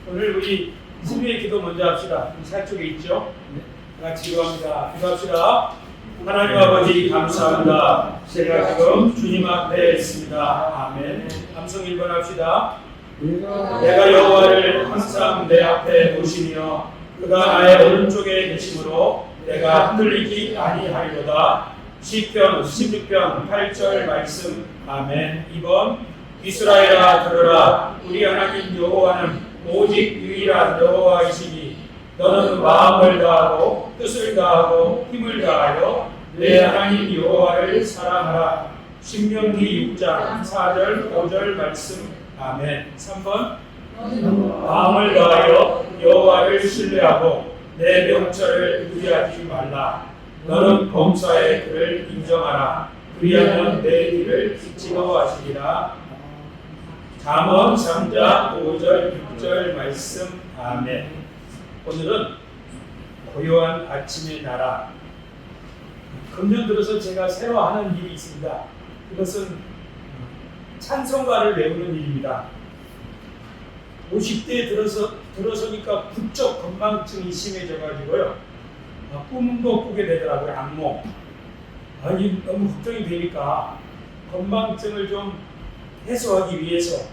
오늘 우리 승리의 기도 먼저 합시다. 살 쪽에 있죠? 다 같이 기도합니다. 기도합시다. 하나님 아버지 감사합니다. 제가 지금 주님 앞에 있습니다. 아멘. 감성 1번 합시다. 내가 여호와를 항상 내 앞에 보시며 그가 나의 오른쪽에 계심으로 내가 흔들리지 아니하리로다. 시편 56편 8절 말씀. 아멘. 2번 이스라엘아 들으라. 우리 하나님 여호와는 오직 유일한 여호와이시니 너는 마음을 다하고 뜻을 다하고 힘을 다하여 내 하나님 여호와를 사랑하라. 신명기 6장 4절 5절 말씀. 아멘. 3번 마음을 다하여 여호와를 신뢰하고 내 명철을 무시하지 말라. 너는 범사의 그를 인정하라. 그리하면 내 길을 지도하시리라. 잠언 3장 5절 6절 말씀. 아멘. 오늘은 고요한 아침의 나라. 금년 들어서 제가 새로 하는 일이 있습니다. 이것은 찬송가를 외우는 일입니다. 50대에 들어서니까 부쩍 건망증이 심해져가지고요. 꿈도 꾸게 되더라고요. 악몽. 아니 너무 걱정이 되니까 건망증을 좀 해소하기 위해서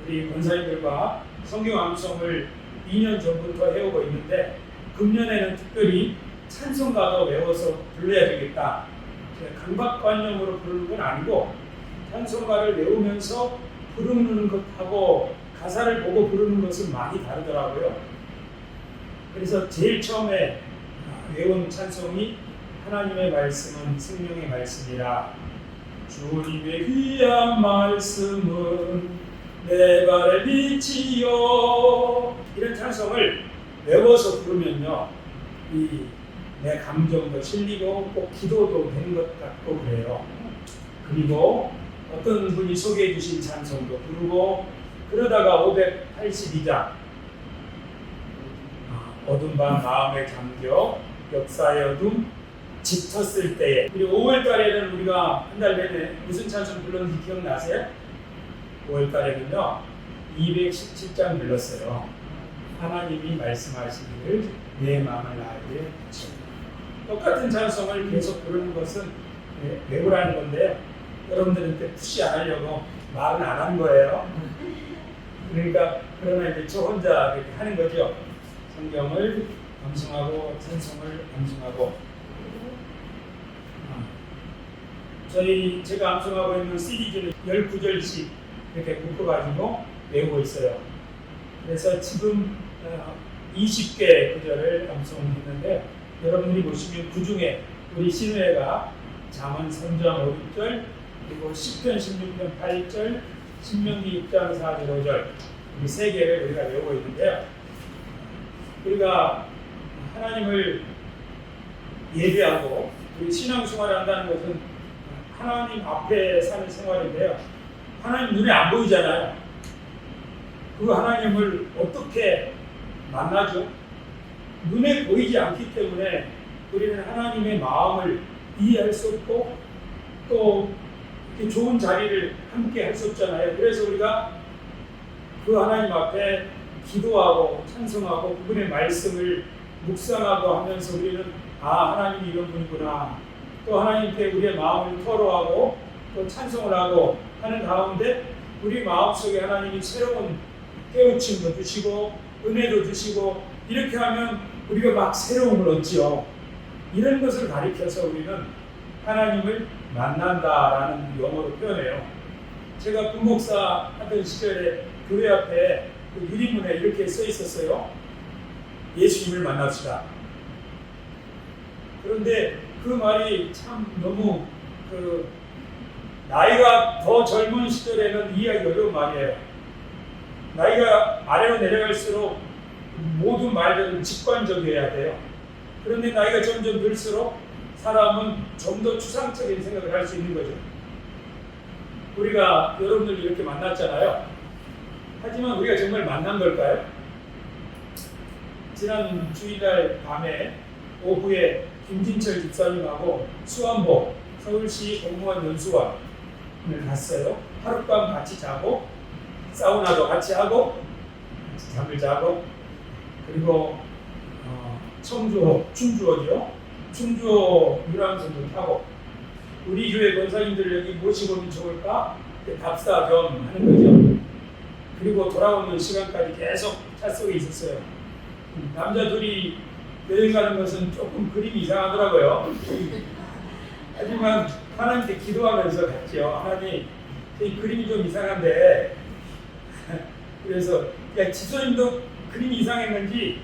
우리 권사님들과 성경 암송을 2년 전부터 해오고 있는데 금년에는 특별히 찬송가도 외워서 불러야 되겠다. 강박관념으로 부르는 건 아니고 찬송가를 외우면서 부르는 것하고 가사를 보고 부르는 것은 많이 다르더라고요. 그래서 제일 처음에 외운 찬송이 하나님의 말씀은 생명의 말씀이라. 주님의 귀한 말씀은 내 발의 빛이요. 이런 찬송을 외워서 부르면요, 내 감정도 실리고 꼭 기도도 되는 것 같고 그래요. 그리고 어떤 분이 소개해 주신 찬송도 부르고 그러다가 582장 어둠 밤 마음에 잠겨 역사의 어둠 짙었을 때에. 그리고 5월달에는 우리가 한 달 내내 무슨 찬송 불렀는지 기억나세요? 5월달에는요 217장 불렀어요. 하나님이 말씀하시기를 내 마음을 나에게 바치라. 똑같은 찬송을 계속 부르는 것은 외우라는 건데요, 여러분들한테 푸시 안 하려고 말은 안 한 거예요. 그러니까 그러나 이제 저 혼자 이렇게 하는 거죠. 성경을 암송하고 찬송을 암송하고. 제가 암송하고 있는 시리즈는 19절씩 이렇게 묶어가지고 외우고 있어요. 그래서 지금 20개 구절을 암송했는데 여러분들이 보시면 그 중에 우리 신우회가 잠언 3장 5절 그리고 시편 16편 8절 신명기 6장 4절 5절 이 세 개를 우리가 외우고 있는데요. 우리가 하나님을 예배하고 우리 신앙생활을 한다는 것은 하나님 앞에 사는 생활인데요. 하나님 눈에 안 보이잖아요. 그 하나님을 어떻게 만나죠? 눈에 보이지 않기 때문에 우리는 하나님의 마음을 이해할 수 없고 또 이렇게 좋은 자리를 함께 할 수 없잖아요. 그래서 우리가 그 하나님 앞에 기도하고 찬송하고 그분의 말씀을 묵상하고 하면서 우리는 하나님이 이런 분이구나. 또 하나님께 우리의 마음을 토로하고 또 찬송을 하고 하는 가운데 우리 마음속에 하나님이 새로운 깨우침도 주시고 은혜도 주시고 이렇게 하면 우리가 막 새로움을 얻지요. 이런 것을 가리켜서 우리는 하나님을 만난다라는 용어로 표현해요. 제가 부목사 하던 시절에 교회 앞에 그 유리문에 이렇게 써 있었어요. 예수님을 만납시다. 그런데 그 말이 참 너무 나이가 더 젊은 시절에는 이해하기 어려운 말이에요. 나이가 아래로 내려갈수록 모든 말들은 직관적이어야 돼요. 그런데 나이가 점점 들수록 사람은 좀 더 추상적인 생각을 할 수 있는 거죠. 우리가 여러분들 이렇게 만났잖아요. 하지만 우리가 정말 만난 걸까요? 지난 주일날 밤에 오후에 김진철 집사님하고 수원보 서울시 공무원 연수원을 갔어요. 하룻밤 같이 자고 사우나도 같이 하고 잠을 자고 그리고 충주호죠. 충주호 유람선도 타고 우리 교회 권사님들 여기 모시고 오면 좋을까? 답사 겸 하는 거죠. 그리고 돌아오는 시간까지 계속 차 속에 있었어요. 남자 둘이 여행 가는 것은 조금 그림이 이상하더라고요. 하지만 하나님께 기도하면서 갔죠. 하나님, 이 그림이 좀 이상한데 그래서 지소님도 그림이 이상했는지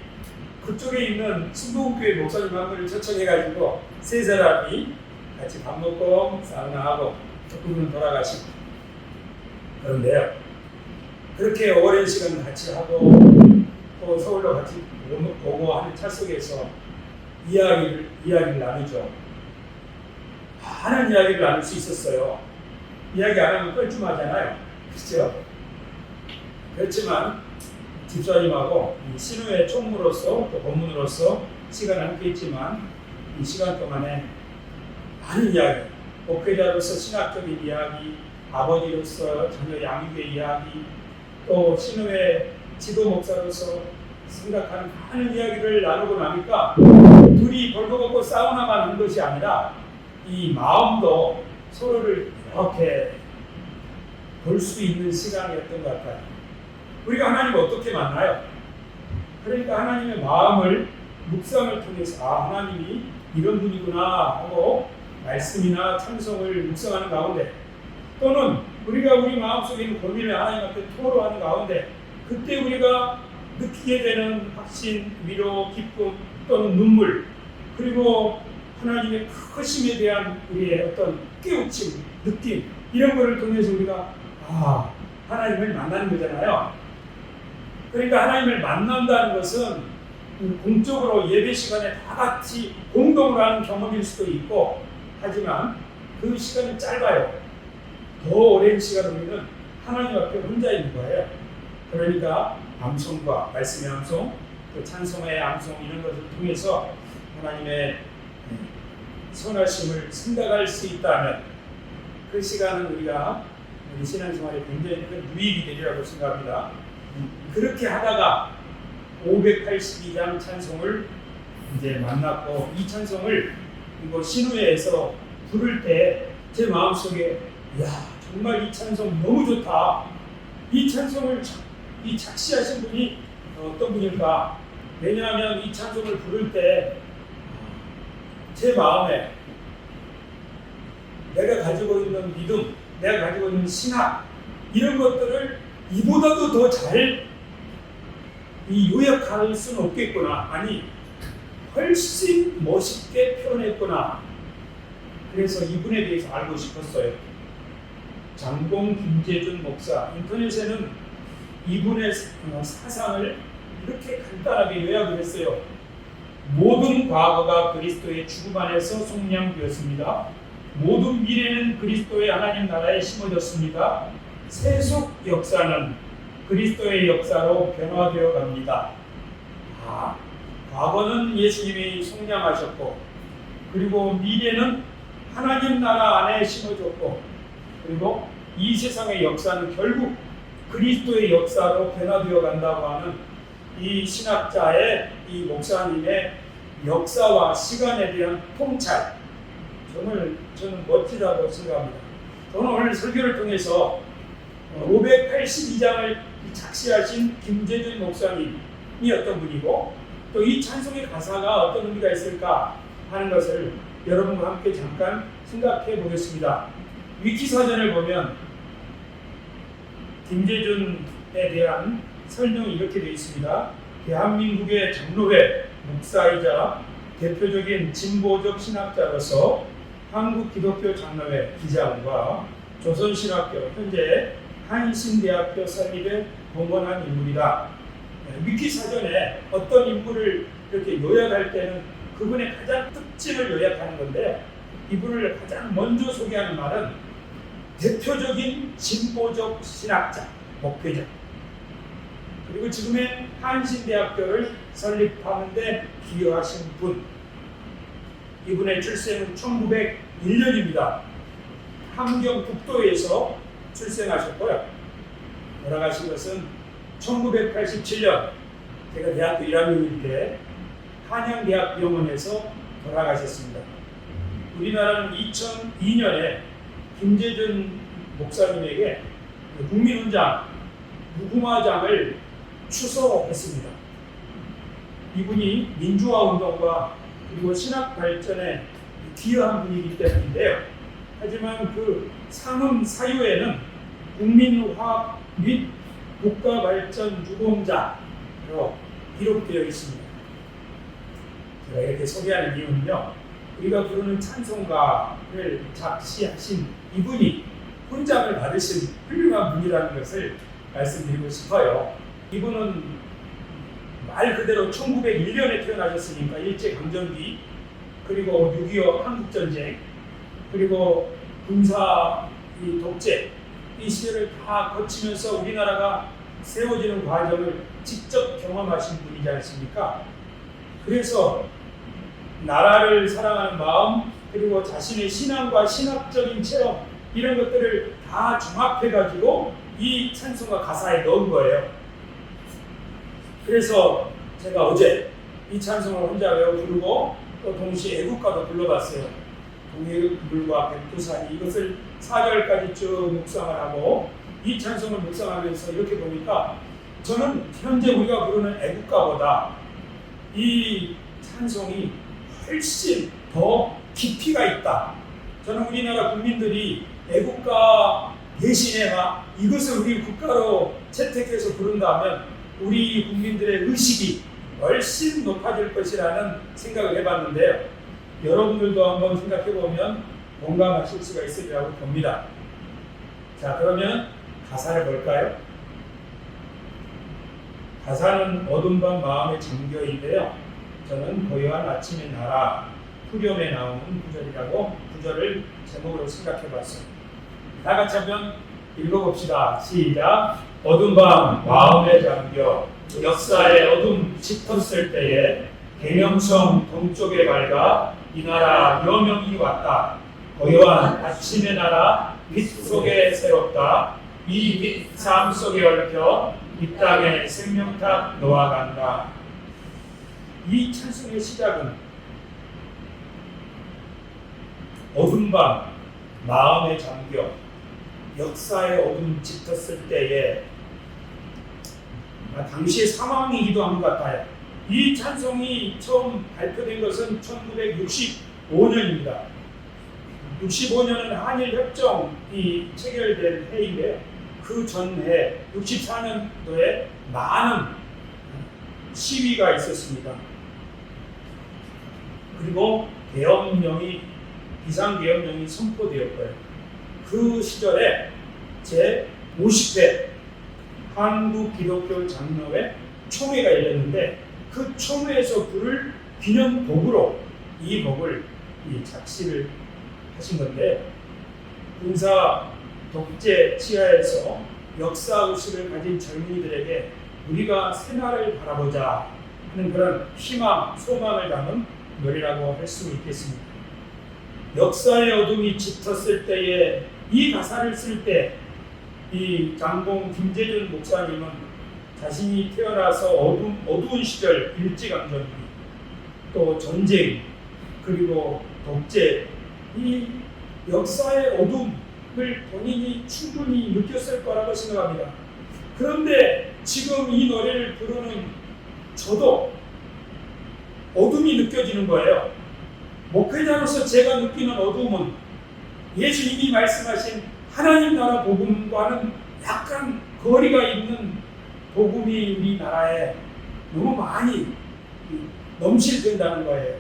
그쪽에 있는 순복음교회 목사님 한 분을 초청해가지고 세 사람이 같이 밥 먹고 사우나하고 그분은 돌아가시고 그런데요. 그렇게 오랜 시간 같이 하고 또 서울로 같이 오고 하는 차 속에서 이야기를 나누죠. 많은 이야기를 나눌 수 있었어요. 이야기 안 하면 뻘쭘하잖아요. 그렇죠? 그렇지만 집사님하고 신우의 총무로서 또 법문으로서 시간을 함께 했지만 이 시간 동안에 많은 이야기, 목회자로서 신학적인 이야기, 아버지로서 자녀 양육의 이야기, 또 신우의 지도 목사로서 생각하는 많은 이야기를 나누고 나니까 둘이 벌거벗고 사우나만 한 것이 아니라 이 마음도 서로를 이렇게 볼 수 있는 시간이었던 것 같아요. 우리가 하나님을 어떻게 만나요? 그러니까 하나님의 마음을 묵상을 통해서 하나님이 이런 분이구나 하고 말씀이나 찬송을 묵상하는 가운데 또는 우리가 우리 마음속에 있는 고민을 하나님 앞에 토로하는 가운데 그때 우리가 느끼게 되는 확신, 위로, 기쁨 또는 눈물 그리고 하나님의 크심에 대한 우리의 어떤 깨우침, 느낌 이런 것을 통해서 우리가 하나님을 만나는 거잖아요. 그러니까 하나님을 만난다는 것은 공적으로 예배 시간에 다 같이 공동으로 하는 경험일 수도 있고 하지만 그 시간이 짧아요. 더 오랜 시간 우리는 하나님 앞에 혼자 있는 거예요. 그러니까 암송과 말씀의 암송, 또 찬송의 암송 이런 것을 통해서 하나님의 선하심을 생각할 수 있다면 그 시간은 우리 신앙생활에 굉장히 큰 유익이 되리라고 생각합니다. 그렇게 하다가 582장 찬송을 이제 만났고 이 찬송을 이거 신우회에서 부를 때 제 마음속에 정말 이 찬송 너무 좋다. 이 찬송을 이 작시하신 분이 어떤 분일까? 왜냐하면 이 찬송을 부를 때 제 마음에 내가 가지고 있는 믿음, 내가 가지고 있는 신학 이런 것들을 이보다도 더 잘 요약할 수는 없겠구나. 아니 훨씬 멋있게 표현했구나. 그래서 이분에 대해서 알고 싶었어요. 장공 김재준 목사 인터넷에는 이분의 사상을 이렇게 간단하게 요약을 했어요. 모든 과거가 그리스도의 죽음 안에서 속량되었습니다. 모든 미래는 그리스도의 하나님 나라에 심어졌습니다. 세속 역사는 그리스도의 역사로 변화되어 갑니다. 과거는 예수님이 속량하셨고 그리고 미래는 하나님 나라 안에 심어졌고 그리고 이 세상의 역사는 결국 그리스도의 역사로 변화되어 간다고 하는 이 신학자의 이 목사님의 역사와 시간에 대한 통찰 정말 저는 멋지다고 생각합니다. 저는 오늘 설교를 통해서 582장을 작시하신 김재준 목사님이 어떤 분이고 또 이 찬송의 가사가 어떤 의미가 있을까 하는 것을 여러분과 함께 잠깐 생각해 보겠습니다. 위키사전을 보면 김재준에 대한 설명이 이렇게 되어 있습니다. 대한민국의 장로회 목사이자 대표적인 진보적 신학자로서 한국기독교 장로회 기장과 조선신학교 현재 한신대학교 설립에 공헌한 인물이다. 위키사전에 어떤 인물을 이렇게 요약할 때는 그분의 가장 특징을 요약하는 건데 이분을 가장 먼저 소개하는 말은 대표적인 진보적 신학자, 목회자 그리고 지금의 한신대학교를 설립하는데 기여하신 분. 이분의 출생은 1901년입니다. 함경북도에서 출생하셨고요. 돌아가신 것은 1987년 제가 대학교 1학년일 때 한양대학병원에서 돌아가셨습니다. 우리나라는 2002년에 김재준 목사님에게 국민훈장, 무궁화장을 추서했습니다. 이분이 민주화운동과 그리고 신학 발전에 기여한 분이기 때문인데요. 하지만 그 상임 사유에는 국민화학 및 국가발전 유공자로 기록되어 있습니다. 제가 이렇게 소개하는 이유는요, 우리가 부르는 찬송가를 작시하신 이분이 훈장을 받으신 훌륭한 분이라는 것을 말씀드리고 싶어요. 이분은 말 그대로 1901년에 태어나셨으니까 일제강점기, 그리고 6.25 한국전쟁, 그리고 군사 독재 이 시절을 다 거치면서 우리나라가 세워지는 과정을 직접 경험하신 분이지 않습니까? 그래서 나라를 사랑하는 마음, 그리고 자신의 신앙과 신학적인 체험 이런 것들을 다 종합해가지고 이 찬송가 가사에 넣은 거예요. 그래서 제가 어제 이 찬송을 혼자 외워 부르고 또 동시에 애국가도 불러봤어요. 동해물과 백두산이, 이것을 4절까지 쭉 묵상을 하고 이 찬송을 묵상하면서 이렇게 보니까 저는 현재 우리가 부르는 애국가보다 이 찬송이 훨씬 더 깊이가 있다. 저는 우리나라 국민들이 애국가 대신에 이것을 우리 국가로 채택해서 부른다면 우리 국민들의 의식이 훨씬 높아질 것이라는 생각을 해봤는데요. 여러분들도 한번 생각해보면 공감하실 수가 있으리라고 봅니다. 자, 그러면 가사를 볼까요? 가사는 어둠 밤 마음의 잠겨인데요. 저는 고요한 아침의 나라 후렴에 나오는 구절이라고 구절을 제목으로 생각해봤습니다. 다 같이 한번 읽어봅시다. 시작. 어둠 밤 마음에 잠겨 역사의 어둠 짙었을 때에 계명성 동쪽에 밝아 이 나라 여명이 왔다. 고요한 아침의 나라 빛 속에 새롭다. 이 빛 삶 속에 얽혀 이 땅에 생명탑 놓아간다. 이 찬송의 시작은 어둠 밤 마음에 잠겨 역사의 어둠 짙었을 때에, 당시의 상황이기도 한 것 같아요. 이 찬송이 처음 발표된 것은 1965년입니다. 65년은 한일협정이 체결된 해인데 그 전해 64년도에 많은 시위가 있었습니다. 그리고 비상계엄령이 선포되었고요. 그 시절에 제50회 한국기독교 장로회 총회가 열렸는데 그 총회에서 부를 기념곡으로 이 곡을 작시를 하신 건데, 군사 독재 치하에서 역사 의식을 가진 젊은이들에게 우리가 새날을 바라보자 하는 그런 희망, 소망을 담은 노래라고 할 수 있겠습니다. 역사의 어둠이 짙었을 때에 이 가사를 쓸 때 이 장공 김재준 목사님은 자신이 태어나서 어두운 시절 일제강점기, 또 전쟁, 그리고 독재, 이 역사의 어둠을 본인이 충분히 느꼈을 거라고 생각합니다. 그런데 지금 이 노래를 부르는 저도 어둠이 느껴지는 거예요. 목회자로서 제가 느끼는 어둠은 예수님이 말씀하신 하나님 나라 복음과는 약간 거리가 있는 복음이 우리나라에 너무 많이 넘실된다는 거예요.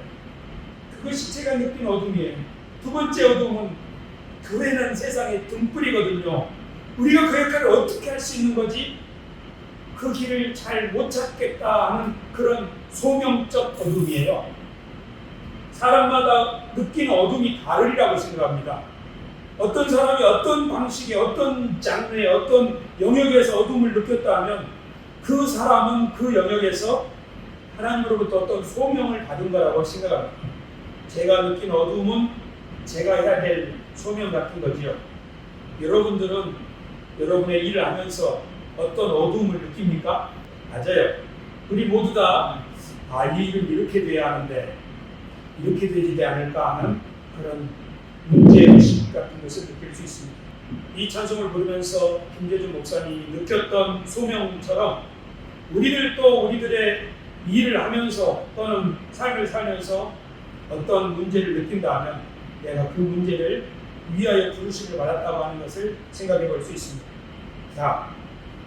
그것이 제가 느낀 어둠이에요. 두 번째 어둠은 교회는 세상의 등불이거든요. 우리가 그 역할을 어떻게 할 수 있는 거지? 그 길을 잘 못 찾겠다 하는 그런 소명적 어둠이에요. 사람마다 느끼는 어둠이 다르리라고 생각합니다. 어떤 사람이 어떤 방식의 어떤 장르의 어떤 영역에서 어둠을 느꼈다 하면 그 사람은 그 영역에서 하나님으로부터 어떤 소명을 받은 거라고 생각합니다. 제가 느낀 어둠은 제가 해야 될 소명 같은 거지요. 여러분들은 여러분의 일을 하면서 어떤 어두움을 느낍니까? 맞아요. 우리 모두 다 이 일은 이렇게 돼야 하는데 이렇게 되지 않을까 하는 그런 문제의식 같은 것을 느낄 수 있습니다. 이 찬송을 부르면서 김재준 목사님이 느꼈던 소명처럼 우리들 또 우리들의 일을 하면서 또는 삶을 살면서 어떤 문제를 느낀다면 내가 그 문제를 위하여 부르심을 받았다고 하는 것을 생각해 볼 수 있습니다. 자,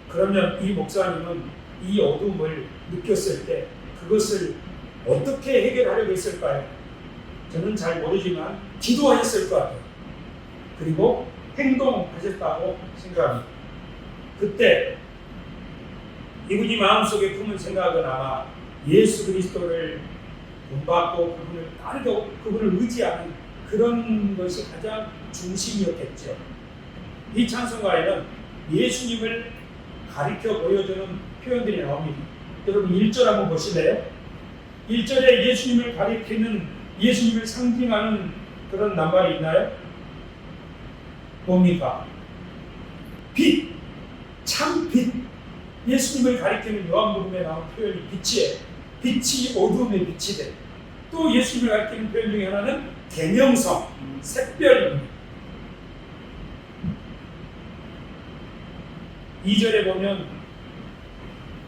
그러면 이 목사님은 이 어둠을 느꼈을 때 그것을 어떻게 해결하려고 했을까요? 저는 잘 모르지만 기도하셨을 것 같아요. 그리고 행동하셨다고 생각합니다. 그때 이분이 마음속에 품은 생각은 아마 예수 그리스도를 본받고 그분을 따르고 그분을 의지하는 그런 것이 가장 중심이었겠죠. 이 찬송가에는 예수님을 가리켜 보여주는 표현들이 나옵니다. 여러분 1절 한번 보실래요? 1절에 예수님을 가리키는 예수님을 상징하는 그런 낱말이 있나요? 뭡니까? 빛, 참 빛. 예수님을 가리키는 요한복음에 나온 표현이 빛이에요. 빛이 어두움의 빛이 돼. 또 예수님을 가리키는 표현 중에 하나는 대명성, 샛별입니다. 2절에 보면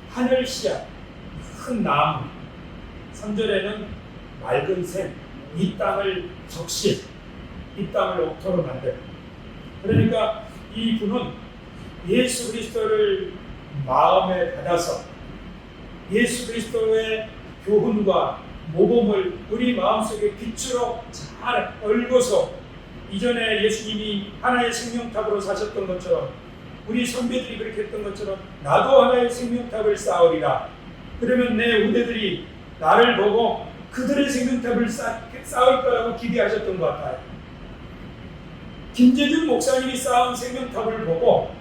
하늘 씨앗, 큰 나무. 3절에는 맑은 샘, 이 땅을 적실, 이 땅을 옥토로 만들. 그러니까 이 분은 예수 그리스도를 마음에 받아서 예수 그리스도의 교훈과 모범을 우리 마음속에 빛으로 잘 얽어서 이전에 예수님이 하나의 생명탑으로 사셨던 것처럼 우리 선배들이 그렇게 했던 것처럼 나도 하나의 생명탑을 쌓으리라. 그러면 내 후대들이 나를 보고 그들의 생명탑을 쌓을 거라고 기대하셨던 것 같아요. 김재준 목사님이 쌓은 생명탑을 보고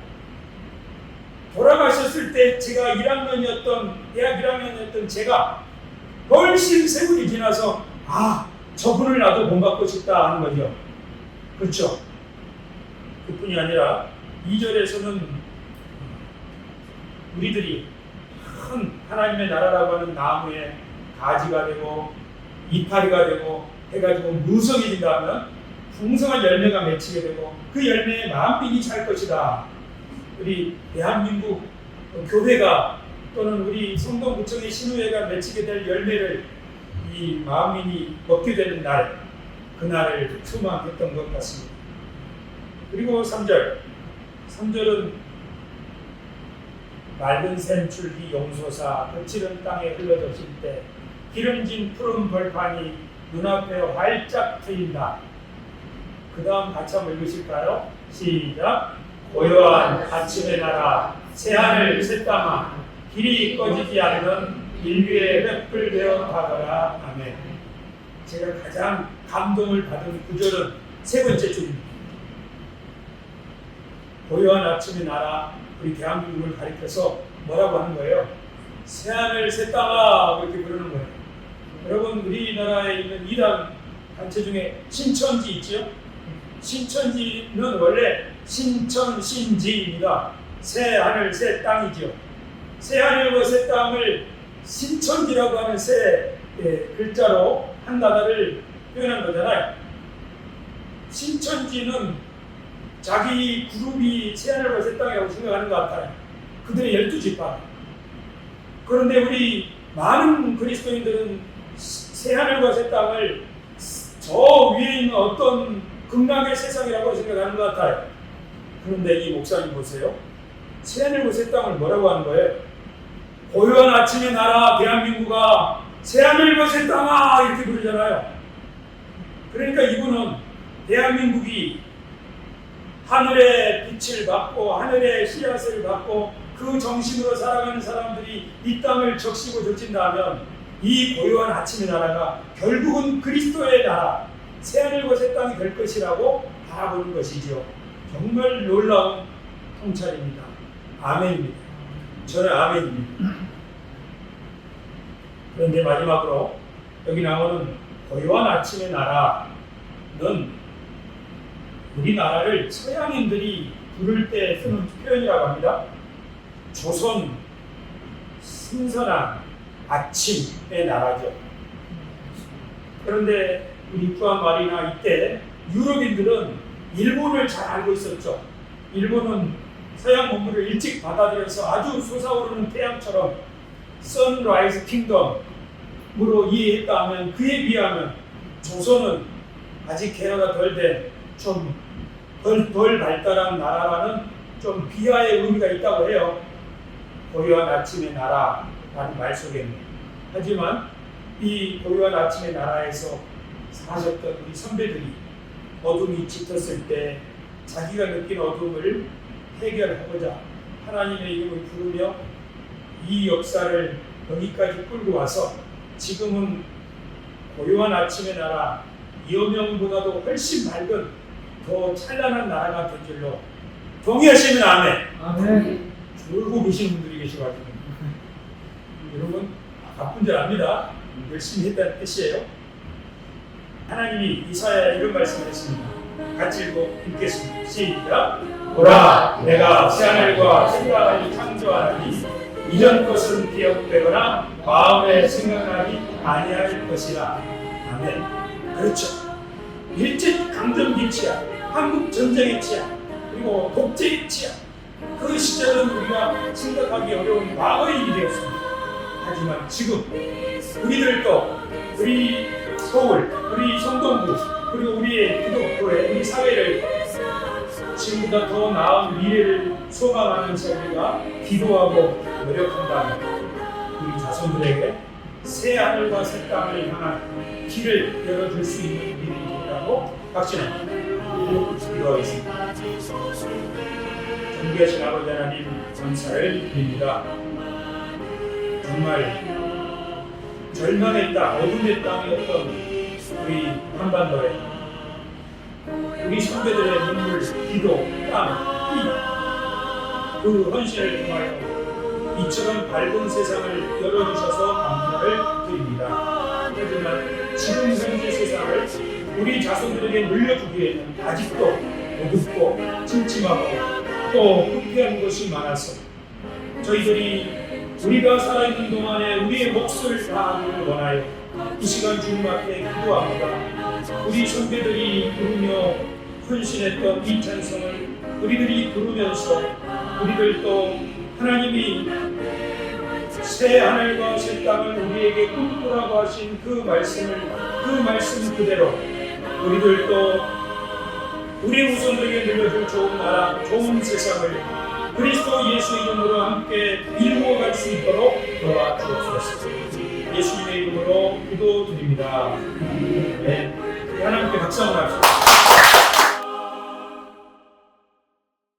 돌아가셨을 때 제가 1학년이었던 대학 1학년이었던 제가 훨씬 세월이 지나서 저분을 나도 본받고 싶다 하는 거죠. 그렇죠? 그뿐이 아니라 2절에서는 우리들이 큰 하나님의 나라라고 하는 나무에 가지가 되고 이파리가 되고 해가지고 무성해진다면 풍성한 열매가 맺히게 되고 그 열매에 만민이 찰 것이다. 우리 대한민국 교회가 또는 우리 성동구청의 신우회가 맺히게 될 열매를 이 만민이 먹게 되는 날, 그날을 소망했던 것 같습니다. 그리고 3절은 맑은 샘줄기 용솟아 거칠은 땅에 흘러졌을 때 기름진 푸른 벌판이 눈앞에 활짝 트인다. 그 다음 같이 한번 읽으실까요? 시작! 고요한 아침의 나라 새하늘 새땅아 길이 꺼지지 않는 인류의 횃불 되어 가거라. 아멘. 제가 가장 감동을 받은 구절은 세 번째 줄입니다. 고요한 아침의 나라, 우리 대한민국을 가리켜서 뭐라고 하는 거예요? 새하늘 새땅아 이렇게 부르는 거예요. 여러분 우리나라에 있는 이단 단체 중에 신천지 있죠? 신천지는 원래 신천신지입니다. 새하늘 새땅이죠. 새하늘과 새땅을 신천지라고 하는 새 글자로 한 단어를 표현한 거잖아요. 신천지는 자기 그룹이 새하늘과 새땅이라고 생각하는 것 같아요. 그들의 12지파. 그런데 우리 많은 그리스도인들은 새하늘과 새땅을 저 위에 있는 어떤 극락의 세상이라고 생각하는 것 같아요. 그런데 이 목사님 보세요. 새하늘과 새땅을 뭐라고 하는 거예요? 고요한 아침의 나라 대한민국아 새하늘과 새땅아 이렇게 부르잖아요. 그러니까 이분은 대한민국이 하늘의 빛을 받고 하늘의 씨앗을 받고 그 정신으로 살아가는 사람들이 이 땅을 적시고 적신다면 이 고요한 아침의 나라가 결국은 그리스도의 나라 새하늘과 새땅이 될 것이라고 바라보는 것이죠. 정말 놀라운 통찰입니다. 아멘입니다. 저는 아멘입니다. 그런데 마지막으로 여기 나오는 고요한 아침의 나라는 우리나라를 서양인들이 부를 때 쓰는 표현이라고 합니다. 조선 신선한 아침의 나라죠. 그런데 우리 주한 말이나 이때 유럽인들은 일본을 잘 알고 있었죠. 일본은 서양 문물을 일찍 받아들여서 아주 솟아오르는 태양처럼 선라이즈 킹덤으로 이해했다 하면, 그에 비하면 조선은 아직 개화가 덜 된 좀 덜 발달한 나라라는 좀 비하의 의미가 있다고 해요. 고요한 아침의 나라라는 말 속에는. 하지만 이 고요한 아침의 나라에서 사셨던 우리 선배들이 어둠이 짙었을 때 자기가 느낀 어둠을 해결하고자 하나님의 이름을 부르며 이 역사를 여기까지 끌고 와서 지금은 고요한 아침의 나라, 이어명보다도 훨씬 밝은 더 찬란한 나라가 된 줄로 동의하시면 아멘. 아멘. 졸고 계시는 분들이 계셔가지고 여러분 바쁜 줄 압니다. 열심히 했다는 뜻이에요. 하나님이 이사야에 이런 말씀을 했습니다. 같이 읽겠습니다. 시작. 보라, 내가 새하늘과 생각하니 창조하니 이전 것은 기억되거나 마음에 생각나지 아니할 것이라. 아멘. 그렇죠. 일제 강점기 치하, 한국 전쟁의 치하, 그리고 독재의 치하, 그 시절은 우리가 생각하기 어려운 과거의 일이었습니다. 하지만 지금 우리들도 우리 서울, 우리 성동구, 그리고 우리의 기독교회, 우리 사회를 지금보다 더 나은 미래를 소망하는 우리가 기도하고 노력한다면 우리 자손들에게 새 하늘과 새 땅을 향한 길을 열어줄 수 있는 일이라고 확신합니다. 기도하겠습니다. 존귀하신 아버지 하나님, 감사를 드립니다. 정말 절망의 땅, 어둠의 땅이었던 우리 한반도에 우리 선배들의 눈물, 기도, 땀, 피, 그 헌신을 통하여 이처럼 밝은 세상을 열어주셔서 감사를 드립니다. 하지만 지금 현재 세상을 우리 자손들에게 물려주기에는 아직도 어둡고 침침하고 또 부패한 것이 많아서 저희들이 우리가 살아있는 동안에 우리의 몫을 다하기를 원하여 이 시간 주님 앞에 기도합니다. 우리 선배들이 부르며 헌신했던 이 찬송을 우리들이 부르면서 우리들도 하나님이 새 하늘과 새 땅을 우리에게 꿈꾸라고 하신 그 말씀 그대로 우리들도 우리 후손들에게 늘려줄 좋은 나라, 좋은 세상을 그리스도 예수 이름으로 함께 이루어갈 수 있도록 도와주옵소서. 예수님의 이름으로 기도드립니다. 네, 하나님께 박수 한번 합시다.